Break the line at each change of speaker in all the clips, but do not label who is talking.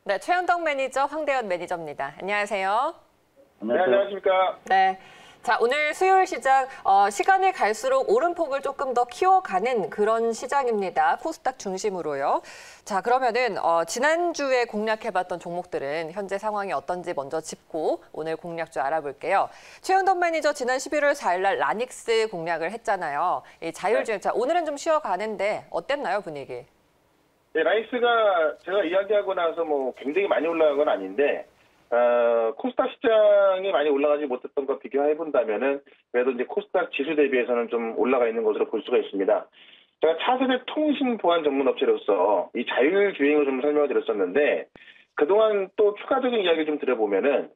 네, 최현덕 매니저, 황대현 매니저입니다. 안녕하세요.
네, 안녕하십니까.
네. 자, 오늘 수요일 시장, 시간이 갈수록 오름폭을 조금 더 키워가는 그런 시장입니다. 코스닥 중심으로요. 자, 그러면은, 지난주에 공략해봤던 종목들은 현재 상황이 어떤지 먼저 짚고 오늘 공략주 알아볼게요. 최현덕 매니저 지난 11월 4일 날 라닉스 공략을 했잖아요. 이 자율주행차. 오늘은 좀 쉬어가는데 어땠나요, 분위기?
네, 라이스가 제가 이야기하고 나서 뭐 굉장히 많이 올라간 건 아닌데, 코스닥 시장이 많이 올라가지 못했던 것 비교해 본다면은 그래도 이제 코스닥 지수 대비해서는 좀 올라가 있는 것으로 볼 수가 있습니다. 제가 차세대 통신 보안 전문 업체로서 이 자율주행을 좀 설명을 드렸었는데, 그동안 또 추가적인 이야기를 좀 들어보면은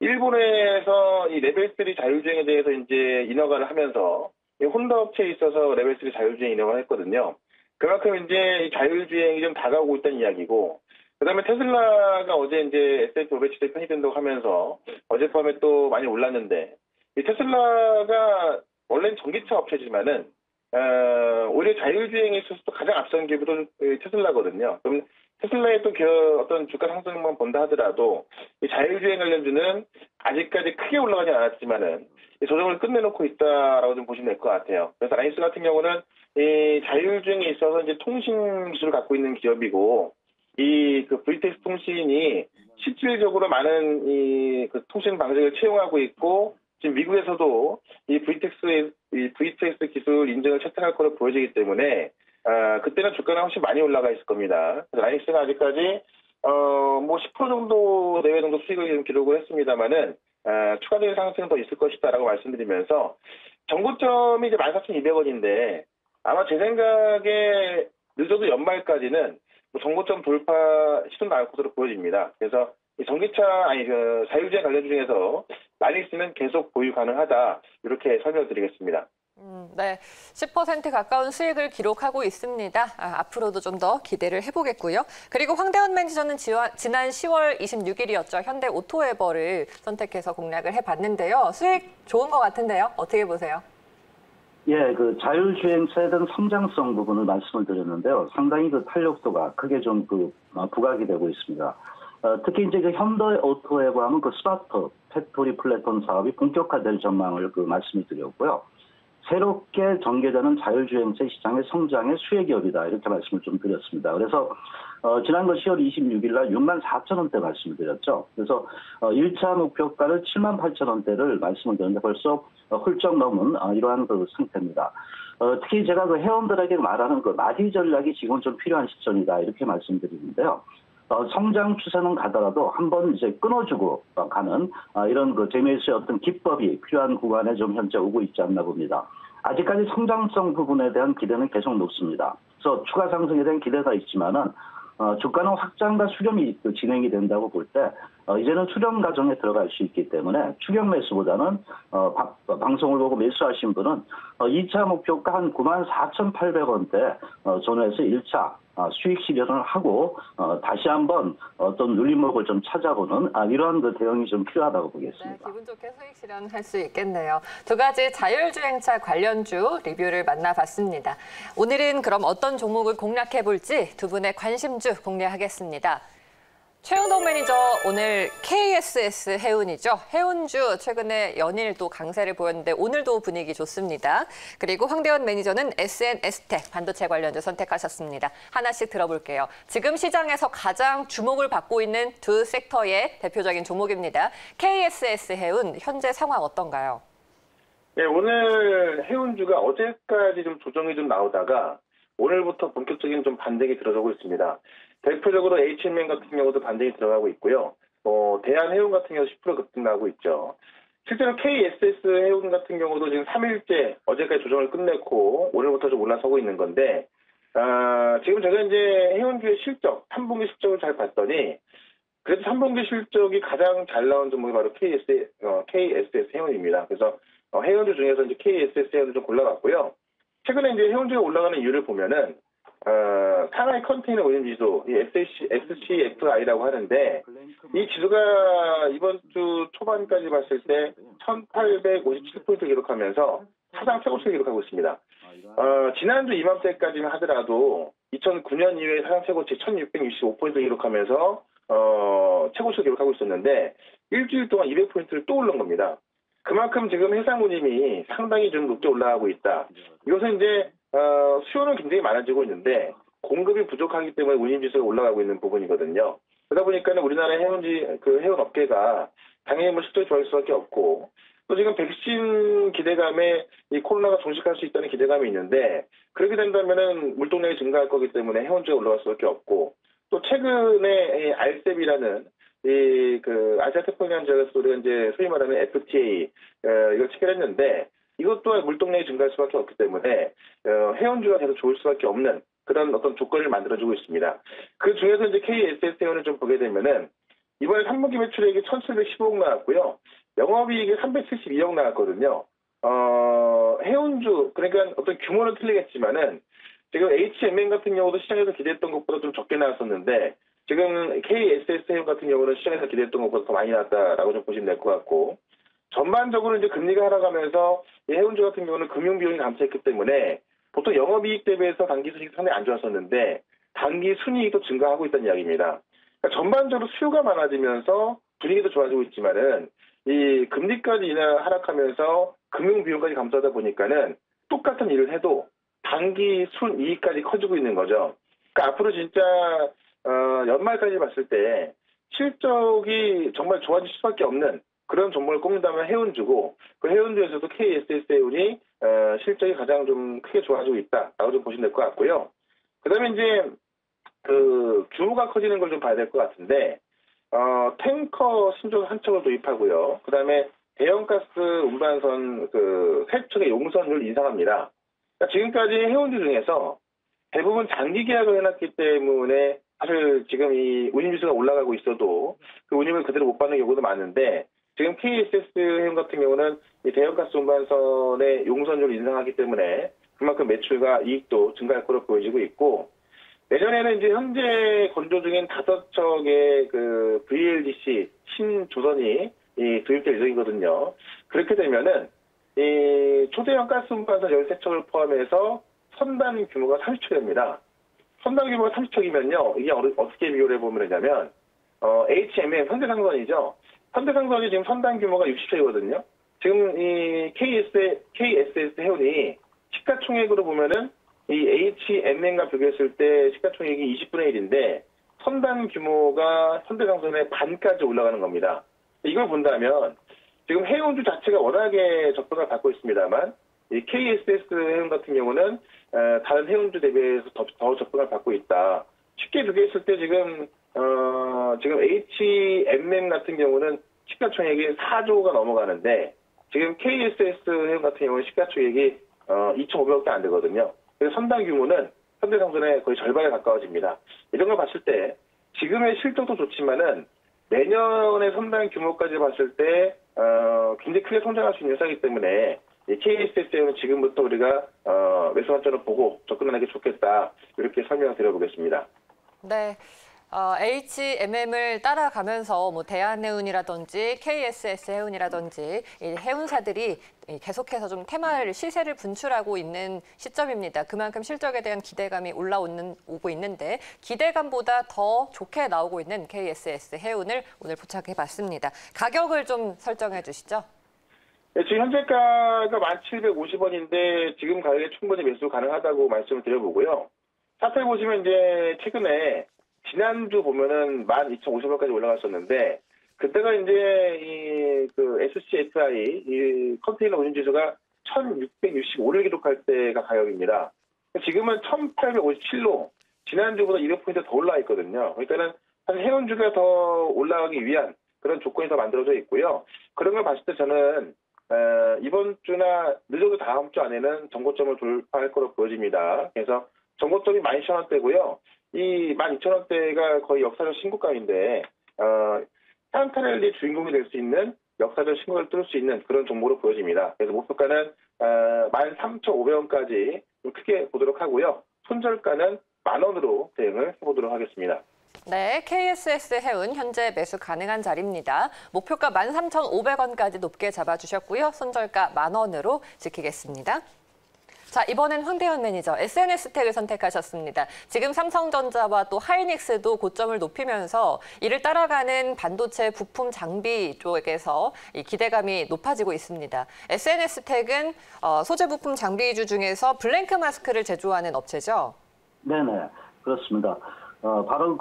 일본에서 이 레벨 3 자율주행에 대해서 이제 인허가를 하면서 이 혼다 업체에 있어서 레벨 3 자율주행 인허가를 했거든요. 그만큼 이제 자율주행이 좀 다가오고 있다는 이야기고, 그다음에 테슬라가 어제 이제 S&P 500 지수에 편입된다고 하면서 어젯밤에 또 많이 올랐는데, 이 테슬라가 원래는 전기차 업체지만은 오히려 자율주행에 있어서 또 가장 앞선 기업이 테슬라거든요. 그럼 테슬라의 또 어떤 주가 상승만 본다 하더라도 이 자율주행 관련주는 아직까지 크게 올라가지 않았지만은 이 조정을 끝내놓고 있다라고 좀 보시면 될 것 같아요. 그래서 라이스 같은 경우는 이 자율주행에 있어서 이제 통신 기술을 갖고 있는 기업이고, 이 그 VTX 통신이 실질적으로 많은 그 통신 방식을 채용하고 있고, 지금 미국에서도 이 VTX 기술 인증을 채택할 것으로 보여지기 때문에 그때는 주가는 훨씬 많이 올라가 있을 겁니다. 그래서 라이스가 아직까지 뭐 10% 정도 내외 정도 수익을 지금 기록을 했습니다만은 추가적인 상승은 더 있을 것이다라고 말씀드리면서, 정고점이 이제 14,200원인데 아마 제 생각에 늦어도 연말까지는 뭐 정고점 돌파 시도 나올 것으로 보여집니다. 그래서 이 자율주행 관련 중에서 라닉스는 계속 보유 가능하다, 이렇게 설명드리겠습니다.
네, 10% 가까운 수익을 기록하고 있습니다. 앞으로도 좀 더 기대를 해보겠고요. 그리고 황대현 매니저는 지난 10월 26일이었죠. 현대 오토에버를 선택해서 공략을 해봤는데요. 수익 좋은 것 같은데요. 어떻게 보세요?
예, 그 자율주행차에 대한 성장성 부분을 말씀을 드렸는데요. 상당히 그 탄력도가 크게 좀 부각이 되고 있습니다. 특히 이제 그 현대 오토에버 하면 그 스마트 팩토리 플랫폼 사업이 본격화될 전망을 말씀을 드렸고요. 새롭게 전개되는 자율주행차 시장의 성장의 수혜기업이다, 이렇게 말씀을 좀 드렸습니다. 그래서 지난 10월 26일 날 64,000원대 말씀을 드렸죠. 그래서 1차 목표가를 78,000원대를 말씀을 드렸는데 벌써 훌쩍 넘은 이러한 그 상태입니다. 특히 제가 그 회원들에게 말하는 그 마디 전략이 지금 좀 필요한 시점이다, 이렇게 말씀드리는데요. 성장 추세는 가더라도 한번 이제 끊어주고 가는 이런 그 재미있의 어떤 기법이 필요한 구간에 좀 현재 오고 있지 않나 봅니다. 아직까지 성장성 부분에 대한 기대는 계속 높습니다. 그래서 추가 상승에 대한 기대가 있지만은 주가는 확장과 수렴이 진행이 된다고 볼 때 이제는 수렴 과정에 들어갈 수 있기 때문에 추격 매수보다는 방송을 보고 매수하신 분은 2차 목표가 한 94,800원대 전후에서 1차 수익 실현을 하고 다시 한번 어떤 눌림목을 좀 찾아보는 이러한 그 대응이 좀 필요하다고 보겠습니다.
네, 기분 좋게 수익 실현할 수 있겠네요. 두 가지 자율주행차 관련주 리뷰를 만나봤습니다. 오늘은 그럼 어떤 종목을 공략해볼지 두 분의 관심주 공략하겠습니다. 최현덕 매니저, 오늘 KSS 해운이죠. 해운주 최근에 연일 또 강세를 보였는데 오늘도 분위기 좋습니다. 그리고 황대현 매니저는 SNS텍 반도체 관련주 선택하셨습니다. 하나씩 들어볼게요. 지금 시장에서 가장 주목을 받고 있는 두 섹터의 대표적인 종목입니다. KSS 해운, 현재 상황 어떤가요?
네, 오늘 해운주가 어제까지 좀 조정이 좀 나오다가 오늘부터 본격적인 좀 반등이 들어서고 있습니다. 대표적으로 HMM 같은 경우도 반등이 들어가고 있고요. 대한해운 같은 경우도 10% 급등 나오고 있죠. 실제로 KSS 해운 같은 경우도 지금 3일째 어제까지 조정을 끝냈고 오늘부터 좀 올라서고 있는 건데, 지금 제가 이제 해운주의 실적, 3분기 실적을 잘 봤더니 그래도 3분기 실적이 가장 잘 나온 종목이 바로 KSS 해운입니다. 그래서 해운주 중에서 이제 KSS 해운을 좀 골라봤고요. 최근에 이제 해운주가 올라가는 이유를 보면은 상하이 컨테이너 오염 지수, 이 SCFI라고 하는데, 이 지수가 이번 주 초반까지 봤을 때 1,857포인트 기록하면서 사상 최고치를 기록하고 있습니다. 지난주 이맘때까지만 하더라도 2009년 이후에 사상 최고치 1,665포인트 기록하면서 최고치를 기록하고 있었는데 일주일 동안 200포인트를 또 오른 겁니다. 그만큼 지금 해상 운임이 상당히 좀 높게 올라가고 있다. 이것은 이제 수요는 굉장히 많아지고 있는데 공급이 부족하기 때문에 운임 지수가 올라가고 있는 부분이거든요. 그러다 보니까 우리나라 해운 업계가 당연히 실적이 좋아질 수밖에 없고 또 지금 백신 기대감에 이 코로나가 종식할 수 있다는 기대감이 있는데 그렇게 된다면은 물동량이 증가할 거기 때문에 해운주가 올라갈 수밖에 없고 또 최근에 RCEP이라는 아시아 태평양 지역에서 우리가 이제 소위 말하는 FTA 이걸 체결했는데 이것 또한 물동량이 증가할 수밖에 없기 때문에 해운주가 계속 좋을 수밖에 없는 그런 어떤 조건을 만들어주고 있습니다. 그 중에서 이제 KSS 해운을 좀 보게 되면은 이번에 3분기 매출액이 1,715억 나왔고요. 영업이익이 372억 나왔거든요. 해운주, 그러니까 어떤 규모는 틀리겠지만은 지금 HMM 같은 경우도 시장에서 기대했던 것보다 좀 적게 나왔었는데 지금 KSS 해운 같은 경우는 시장에서 기대했던 것보다 더 많이 나왔다라고 좀 보시면 될 것 같고 전반적으로 이제 금리가 하락하면서 이 해운주 같은 경우는 금융 비용이 감소했기 때문에 보통 영업이익 대비해서 단기 순이익이 상당히 안 좋았었는데 단기 순이익도 증가하고 있다는 이야기입니다. 그러니까 전반적으로 수요가 많아지면서 분위기도 좋아지고 있지만은 이 금리까지 하락하면서 금융 비용까지 감소하다 보니까는 똑같은 일을 해도 단기 순이익까지 커지고 있는 거죠. 그러니까 앞으로 진짜 연말까지 봤을 때 실적이 정말 좋아질 수밖에 없는 그런 종목을 꼽는다면 해운주고 그 해운주에서도 KSS 해운이 실적이 가장 좀 크게 좋아지고 있다라고 좀 보시면 될 것 같고요. 그다음에 이제 그 규모가 커지는 걸 좀 봐야 될 것 같은데 탱커 신조 한 척을 도입하고요. 그다음에 대형가스 운반선 세 척의 용선율 인상합니다. 그러니까 지금까지 해운주 중에서 대부분 장기 계약을 해놨기 때문에 사실 지금 이 운임지수가 올라가고 있어도 그 운임을 그대로 못 받는 경우도 많은데 지금 KSS 해운 같은 경우는 이 대형가스 운반선의 용선율을 인상하기 때문에 그만큼 매출과 이익도 증가할 것으로 보여지고 있고 내년에는 이제 현재 건조 중인 5척의 그 VLGC 신조선이 도입될 예정이거든요. 그렇게 되면은 이 초대형 가스 운반선 13척을 포함해서 선단 규모가 30척입니다. 선단 규모가 30척이면요. 이게 어떻게 비교를 해보면 되냐면 HMM 현대상선이죠. 현대상선이 지금 선단 규모가 60척이거든요. 지금 이 KSS 해운이 시가총액으로 보면은 이 HMM과 비교했을 때 시가총액이 20분의 1인데 선단 규모가 현대상선의 반까지 올라가는 겁니다. 이걸 본다면 지금 해운주 자체가 워낙에 접근을 받고 있습니다만 이 KSS 해운 같은 경우는 다른 해운주 대비해서 더 접근을 받고 있다. 쉽게 비교했을 때 지금 HMM 같은 경우는 시가총액이 4조가 넘어가는데 지금 KSS 해운 같은 경우는 시가총액이 2,500억도 안 되거든요. 그래서 선단 규모는 현대상선의 거의 절반에 가까워집니다. 이런 걸 봤을 때 지금의 실적도 좋지만은 내년의 선단 규모까지 봤을 때 굉장히 크게 성장할 수 있는 회사이기 때문에 KSS는 지금부터 우리가 매수 관점을 보고 접근하는 게 좋겠다. 이렇게 설명을 드려보겠습니다.
네. HMM을 따라가면서 뭐 대한해운이라든지 KSS 해운이라든지 이 해운사들이 계속해서 좀 시세를 분출하고 있는 시점입니다. 그만큼 실적에 대한 기대감이 오고 있는데 기대감보다 더 좋게 나오고 있는 KSS 해운을 오늘 포착해봤습니다. 가격을 좀 설정해 주시죠.
네, 지금 현재가가 1,750원인데 지금 가격에 충분히 매수 가능하다고 말씀을 드려보고요. 차트를 보시면 이제 최근에 지난주 보면은 12,050원까지 올라갔었는데 그때가 이제 SCFI 이 컨테이너 운임지수가 1,665를 기록할 때가 가격입니다. 지금은 1,857로 지난주보다 200포인트 더 올라와 있거든요. 그러니까는 사실 해운주가 더 올라가기 위한 그런 조건이 더 만들어져 있고요. 그런 걸 봤을 때 저는 이번 주나 늦어도 다음 주 안에는 정고점을 돌파할 거로 보여집니다. 그래서 정고점이 12,000원대고요. 이 12,000원대가 거의 역사적 신고가인데 산타랠리 주인공이 될 수 있는 역사적 신고를 뚫을 수 있는 그런 종목으로 보여집니다. 그래서 목표가는 13,500원까지 크게 보도록 하고요. 손절가는 10,000원으로 대응을 해보도록 하겠습니다.
네, KSS 해운 현재 매수 가능한 자리입니다. 목표가 13,500원까지 높게 잡아주셨고요. 손절가 10,000원으로 지키겠습니다. 자, 이번엔 황대현 매니저 SNS 택을 선택하셨습니다. 지금 삼성전자와 또 하이닉스도 고점을 높이면서 이를 따라가는 반도체 부품 장비 쪽에서 이 기대감이 높아지고 있습니다. SNS 택은 소재 부품 장비주 중에서 블랭크 마스크를 제조하는 업체죠?
네네, 그렇습니다. 바로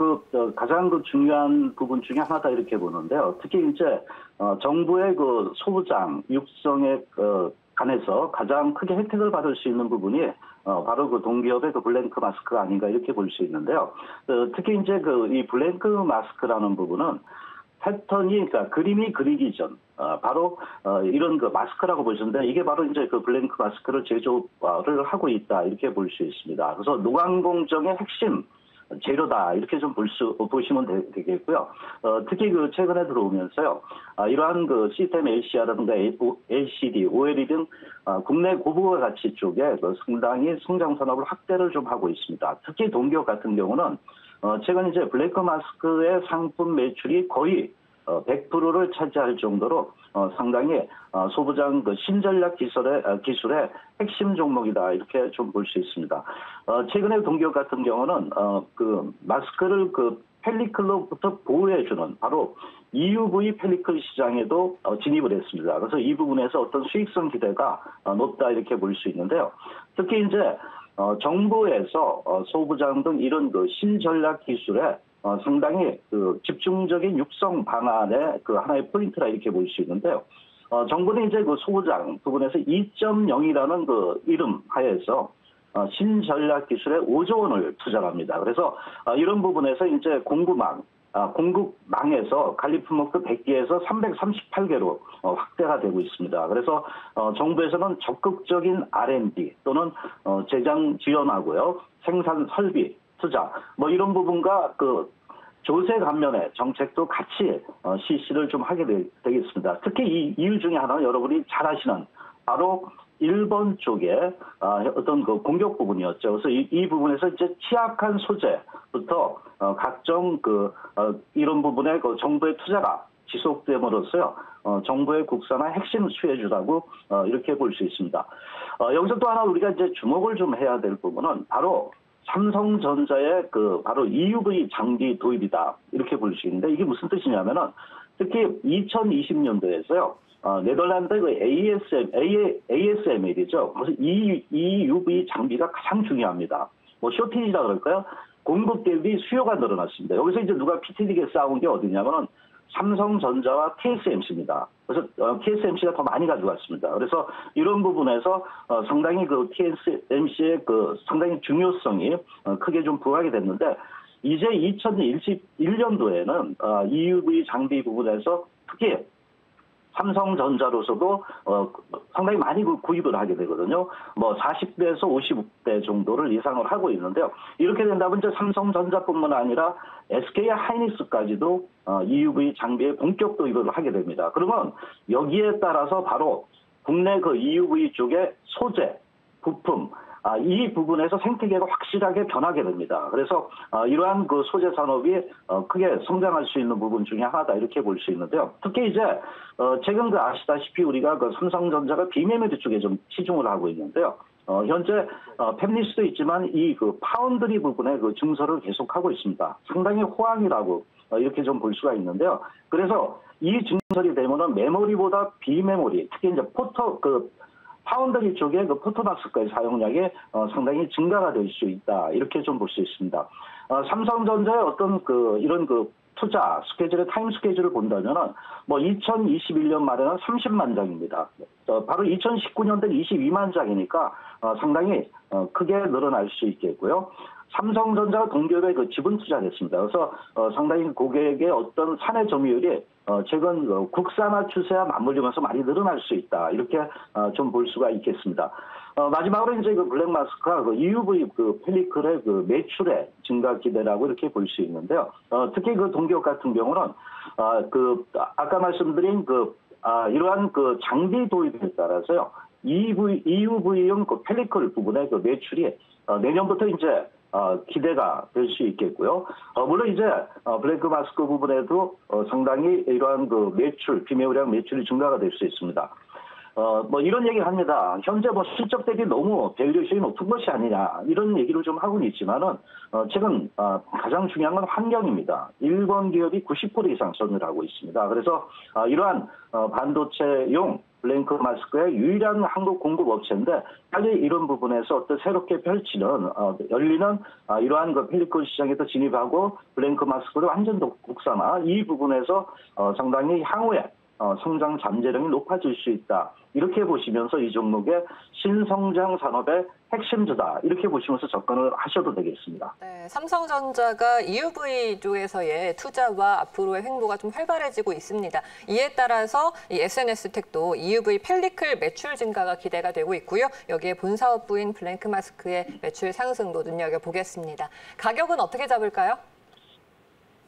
가장 중요한 부분 중에 하나다 이렇게 보는데요. 특히 이제 정부의 소부장 육성에 관해서 가장 크게 혜택을 받을 수 있는 부분이 바로 동기업의 블랭크 마스크가 아닌가 이렇게 볼 수 있는데요. 특히 이제 이 블랭크 마스크라는 부분은 패턴이, 그러니까 그림이 그리기 전, 바로 이런 마스크라고 보시는데 이게 바로 이제 블랭크 마스크를 제조를 하고 있다 이렇게 볼 수 있습니다. 그래서 노광공정의 핵심 재료다 이렇게 좀 보시면 되겠고요. 특히 최근에 들어오면서요, 이러한 시스템 LCR라든가 LCD, OLED 등 국내 고부가 가치 쪽에 상당히 성장 산업을 확대를 좀 하고 있습니다. 특히 동기업 같은 경우는 최근 이제 블랭크 마스크의 상품 매출이 거의 100%를 차지할 정도로 상당히 소부장 신전략 기술의 핵심 종목이다 이렇게 좀 볼 수 있습니다. 최근에 동기업 같은 경우는 마스크를 펠리클로부터 보호해주는 바로 EUV 펠리클 시장에도 진입을 했습니다. 그래서 이 부분에서 어떤 수익성 기대가 높다 이렇게 볼 수 있는데요. 특히 이제 정부에서 소부장 등 이런 신전략 기술에 상당히 집중적인 육성 방안의 하나의 포인트라 이렇게 볼 수 있는데요. 정부는 이제 소부장 부분에서 2.0이라는 이름 하에서 신전략 기술에 5조 원을 투자합니다. 그래서 이런 부분에서 이제 공급망에서 관리 품목도 100개에서 338개로 확대가 되고 있습니다. 그래서 정부에서는 적극적인 R&D 또는 제작 지원하고요, 생산 설비 투자 이런 부분과 조세 감면의 정책도 같이 실시를 좀 하게 되겠습니다. 특히 이 이유 중에 하나는 여러분이 잘 아시는 바로 일본 쪽의 어떤 공격 부분이었죠. 그래서 이 부분에서 이제 취약한 소재부터 각종 이런 부분에 정부의 투자가 지속됨으로써요, 정부의 국산화 핵심 수혜주라고 이렇게 볼 수 있습니다. 여기서 또 하나 우리가 이제 주목을 좀 해야 될 부분은 바로 삼성전자의 바로 EUV 장비 도입이다 이렇게 볼 수 있는데 이게 무슨 뜻이냐면은 특히 2020년도에서요. 네덜란드 ASML이죠. 그래서 EUV 장비가 가장 중요합니다. 쇼티지라 그럴까요? 공급 대비 수요가 늘어났습니다. 여기서 이제 누가 피튀기게 싸운 게 어디냐면은 삼성전자와 TSMC입니다. 그래서 TSMC가 더 많이 가져갔습니다. 그래서 이런 부분에서 상당히 TSMC의 상당히 중요성이 크게 좀 부각이 됐는데 이제 2021년도에는 EUV 장비 부분에서 특히 삼성전자로서도 상당히 많이 구입을 하게 되거든요. 40대에서 50대 정도를 예상을 하고 있는데요. 이렇게 된다면 이제 삼성전자뿐만 아니라 SK 하이닉스까지도 EUV 장비에 본격 도입을 하게 됩니다. 그러면 여기에 따라서 바로 국내 EUV 쪽의 소재, 부품, 이 부분에서 생태계가 확실하게 변하게 됩니다. 그래서 이러한 소재 산업이 크게 성장할 수 있는 부분 중에 하나다 이렇게 볼 수 있는데요. 특히 이제 최근 아시다시피 우리가 삼성전자가 비메모리 쪽에 좀 치중을 하고 있는데요. 현재 팹리스도 있지만 이 파운드리 부분의 증설을 계속하고 있습니다. 상당히 호황이라고 이렇게 좀 볼 수가 있는데요. 그래서 이 증설이 되면은 메모리보다 비메모리, 특히 이제 파운드리 쪽에 포토마스크의 사용량이 상당히 증가가 될 수 있다 이렇게 좀 볼 수 있습니다. 삼성전자의 어떤 이런 투자 스케줄의 타임 스케줄을 본다면은 2021년 말에는 30만 장입니다. 바로 2019년도는 22만 장이니까 상당히 크게 늘어날 수 있겠고요. 삼성전자가 동기업에 지분 투자를 했습니다. 그래서 상당히 고객의 어떤 사내 점유율이 최근 국산화 추세와 맞물리면서 많이 늘어날 수 있다. 이렇게 좀 볼 수가 있겠습니다. 마지막으로 이제 블랙 마스크와 EUV 펠리클의 매출의 증가 기대라고 이렇게 볼 수 있는데요. 특히 동기업 같은 경우는 아까 말씀드린 이러한 장비 도입에 따라서요. EUV용 펠리클 부분의 매출이 내년부터 이제 기대가 될 수 있겠고요. 물론 이제 블랙 마스크 부분에도 상당히 이러한 매출, 비메모리랑 매출이 증가가 될 수 있습니다. 뭐 이런 얘기를 합니다. 현재 뭐 실적 대비 너무 밸류에이션이 높은 것이 아니냐 이런 얘기를 좀 하고는 있지만은 최근 가장 중요한 건 환경입니다. 일본 기업이 90% 이상 선을 하고 있습니다. 그래서 이러한 반도체용 블랭크 마스크의 유일한 한국 공급 업체인데 빨리 이런 부분에서 어떤 새롭게 펼치는 열리는 이러한 그 펠리콘 시장에도 진입하고 블랭크 마스크를 완전 국산화 이 부분에서 상당히 향후에 성장 잠재력이 높아질 수 있다. 이렇게 보시면서 이 종목의 신성장 산업의 핵심주다. 이렇게 보시면서 접근을 하셔도 되겠습니다.
네, 삼성전자가 EUV 쪽에서의 투자와 앞으로의 횡보가 좀 활발해지고 있습니다. 이에 따라서 이 SNS텍도 EUV 펠리클 매출 증가가 기대가 되고 있고요. 여기에 본사업부인 블랭크 마스크의 매출 상승도 눈여겨보겠습니다. 가격은 어떻게 잡을까요?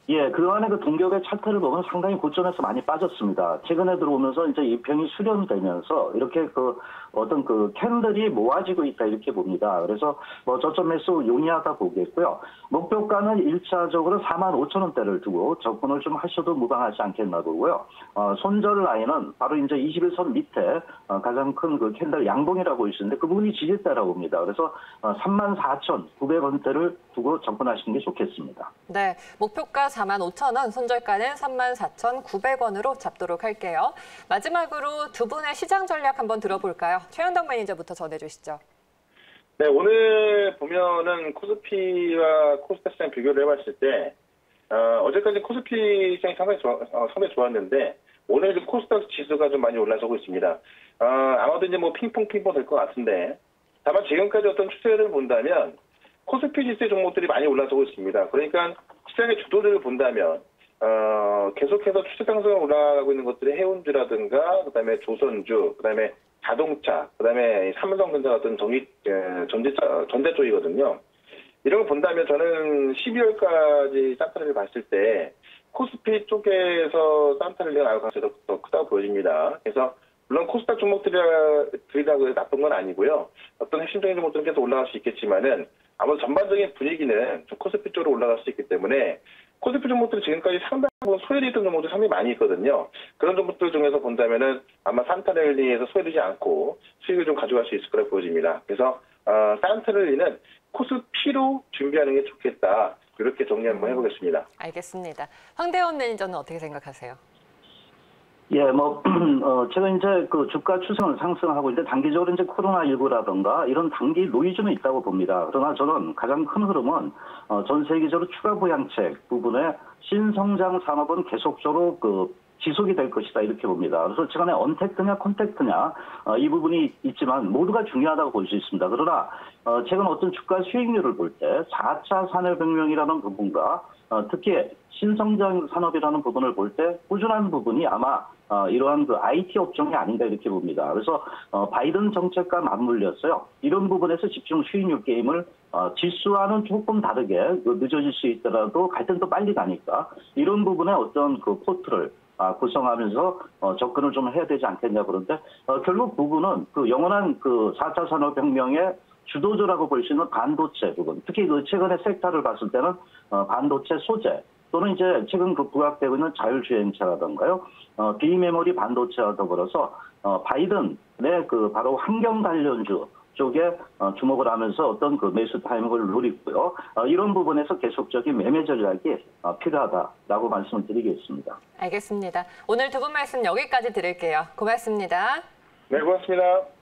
예, 그간의 그 동격의 차트를 보면 상당히 고점에서 많이 빠졌습니다. 최근에 들어오면서 이제 이 편이 수렴되면서 이렇게 그 어떤 그 캔들이 모아지고 있다 이렇게 봅니다. 그래서 뭐 저점 매수 용이하다 보겠고요. 목표가는 1차적으로 45,000원대를 두고 접근을 좀 하셔도 무방하지 않겠나 보고요. 손절 라인은 바로 이제 21선 밑에 가장 큰 그 캔들 양봉이라고 볼 수 있는데 그 부분이 지지대라고 봅니다. 그래서 34,900원대를 두고 접근하시는 게 좋겠습니다.
네, 목표가 45,000원, 손절가는 34,900원으로 잡도록 할게요. 마지막으로 두 분의 시장 전략 한번 들어볼까요? 최현덕 매니저부터 전해주시죠.
네, 오늘 보면은 코스피와 코스닥 시장 비교를 해봤을 때 어제까지 코스피 시장이 상당히 좋았는데 오늘 좀 코스닥 지수가 좀 많이 올라서고 있습니다. 아마도 이제 뭐 핑퐁 될 것 같은데 다만 지금까지 어떤 추세를 본다면 코스피 지수의 종목들이 많이 올라서고 있습니다. 그러니까 시장의 주도를 본다면 계속해서 추세 상승을 올라가고 있는 것들이 해운주라든가 그다음에 조선주, 그다음에 자동차, 그다음에 삼성전자 같은 전자 쪽이거든요. 이런 거 본다면 저는 12월까지 산타를 봤을 때 코스피 쪽에서 산타를 나올 가능성이 더 크다고 보여집니다. 그래서 물론 코스닥 종목들이라고 나쁜 건 아니고요. 어떤 핵심적인 종목들은 계속 올라갈 수 있겠지만은 아무래도 전반적인 분위기는 좀 코스피 쪽으로 올라갈 수 있기 때문에 코스피 종목들이 지금까지 상당 부분 소외돼 있던 종목들이 상당히 많이 있거든요. 그런 종목들 중에서 본다면은 아마 산타랠리에서 소외되지 않고 수익을 좀 가져갈 수 있을 거라고 보여집니다. 그래서 산타랠리는 코스피로 준비하는 게 좋겠다. 이렇게 정리 한번 해보겠습니다.
알겠습니다. 황대원 매니저는 어떻게 생각하세요?
예, 뭐, 최근 이제 그 주가 추세는 상승하고 있는데 단기적으로 이제 코로나19라든가 이런 단기 노이즈는 있다고 봅니다. 그러나 저는 가장 큰 흐름은 전 세계적으로 추가 부양책 부분에 신성장 산업은 계속적으로 지속이 될 것이다 이렇게 봅니다. 그래서 최근에 언택트냐 콘택트냐 이 부분이 있지만 모두가 중요하다고 볼 수 있습니다. 그러나 최근 어떤 주가 수익률을 볼 때 4차 산업혁명이라는 부분과 특히 신성장 산업이라는 부분을 볼 때 꾸준한 부분이 아마 이러한 그 IT 업종이 아닌가 이렇게 봅니다. 그래서 바이든 정책과 맞물렸어요. 이런 부분에서 집중 수익률 게임을 지수와는 조금 다르게 늦어질 수 있더라도 갈 땐 또 빨리 가니까 이런 부분에 어떤 그 포트를 구성하면서 접근을 좀 해야 되지 않겠냐 그런데 결국 부분은 그 영원한 그 4차 산업혁명의 주도주라고 볼 수 있는 반도체 부분, 특히 그 최근의 섹터를 봤을 때는 반도체 소재 또는 이제 최근 그 부각되고 있는 자율주행차라던가요, 비메모리 반도체와 더불어서 바이든의 그 바로 환경 관련주 쪽에 주목을 하면서 어떤 그 매수 타이밍을 노리고요. 이런 부분에서 계속적인 매매 전략이 필요하다라고 말씀을 드리겠습니다.
알겠습니다. 오늘 두 분 말씀 여기까지 드릴게요. 고맙습니다.
네, 고맙습니다.